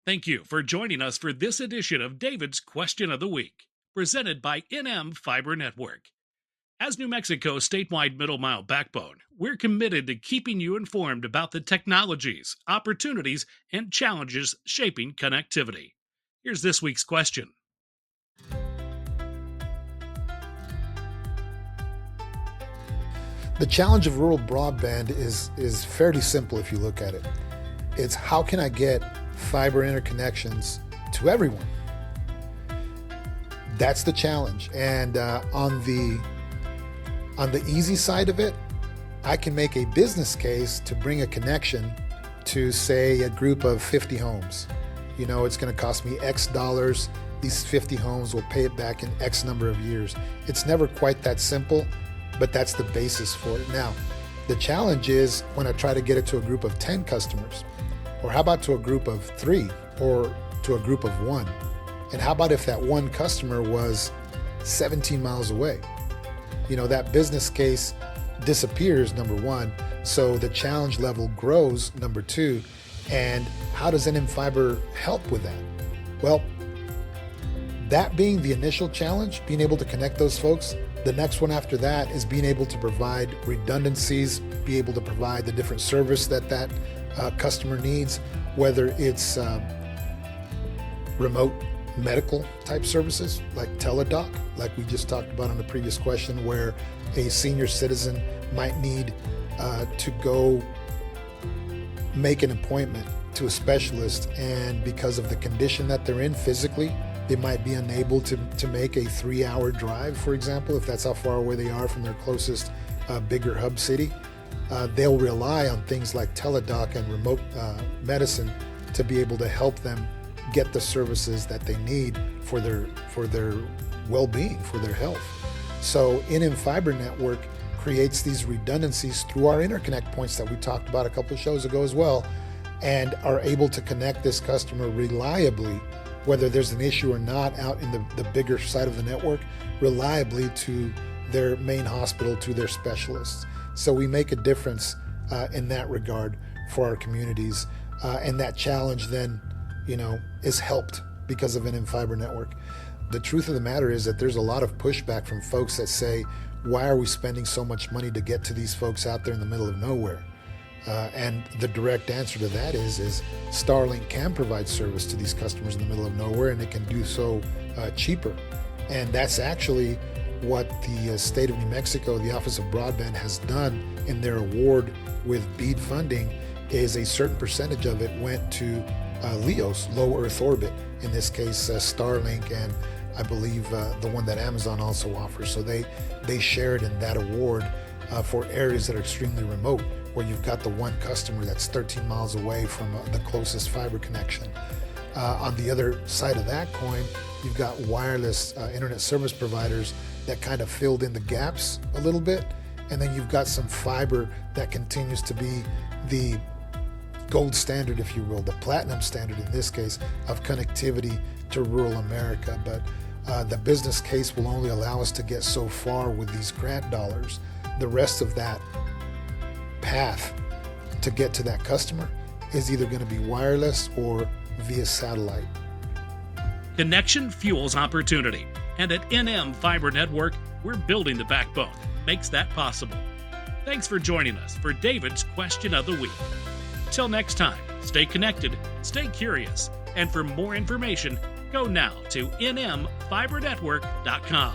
Thank you for joining us for this edition of David's Question of the Week, presented by NM Fiber Network. As New Mexico's statewide middle mile backbone, we're committed to keeping you informed about the technologies, opportunities, and challenges shaping connectivity. Here's this week's question. The challenge of rural broadband is fairly simple if you look at it. It's how can I get fiber interconnections to everyone? That's the challenge. And on the easy side of it, I can make a business case to bring a connection to, say, a group of 50 homes. You know, it's going to cost me X dollars. These 50 homes will pay it back in X number of years. It's never quite that simple, but that's the basis for it. Now, the challenge is when I try to get it to a group of 10 customers, or how about to a group of 3, or to a group of 1? And how about if that one customer was 17 miles away? You know, that business case disappears, number one, so the challenge level grows, number two. And how does NM Fiber help with that? Well, that being the initial challenge, being able to connect those folks, the next one after that is being able to provide redundancies, be able to provide the different service that customer needs, whether it's remote medical type services like Teladoc, like we just talked about on the previous question, where a senior citizen might need to go make an appointment to a specialist, and because of the condition that they're in physically, they might be unable to make a 3-hour drive, for example, if that's how far away they are from their closest bigger hub city. They'll rely on things like Teladoc and remote medicine to be able to help them get the services that they need for their well-being, for their health. So NM Fiber Network creates these redundancies through our interconnect points that we talked about a couple of shows ago as well, and are able to connect this customer reliably, whether there's an issue or not out in the bigger side of the network, reliably to their main hospital, to their specialists. So we make a difference in that regard for our communities, and that challenge then, you know, is helped because of NM Fiber Network. The truth of the matter is that there's a lot of pushback from folks that say, why are we spending so much money to get to these folks out there in the middle of nowhere? And the direct answer to that is Starlink can provide service to these customers in the middle of nowhere, and it can do so cheaper. And that's actually what the state of New Mexico, the Office of Broadband, has done in their award with BEAD funding. Is a certain percentage of it went to LEOs, low Earth orbit, in this case Starlink, and I believe the one that Amazon also offers. So they shared in that award for areas that are extremely remote, where you've got the one customer that's 13 miles away from the closest fiber connection. On the other side of that coin, you've got wireless internet service providers that kind of filled in the gaps a little bit, and then you've got some fiber that continues to be the gold standard, if you will, the platinum standard in this case, of connectivity to rural America. But the business case will only allow us to get so far with these grant dollars. The rest of that path to get to that customer is either going to be wireless or via satellite. Connection fuels opportunity, and at NM Fiber Network, we're building the backbone that makes that possible. Thanks for joining us for David's Question of the Week. Till next time, stay connected, stay curious, and for more information, go now to nmfibernetwork.com.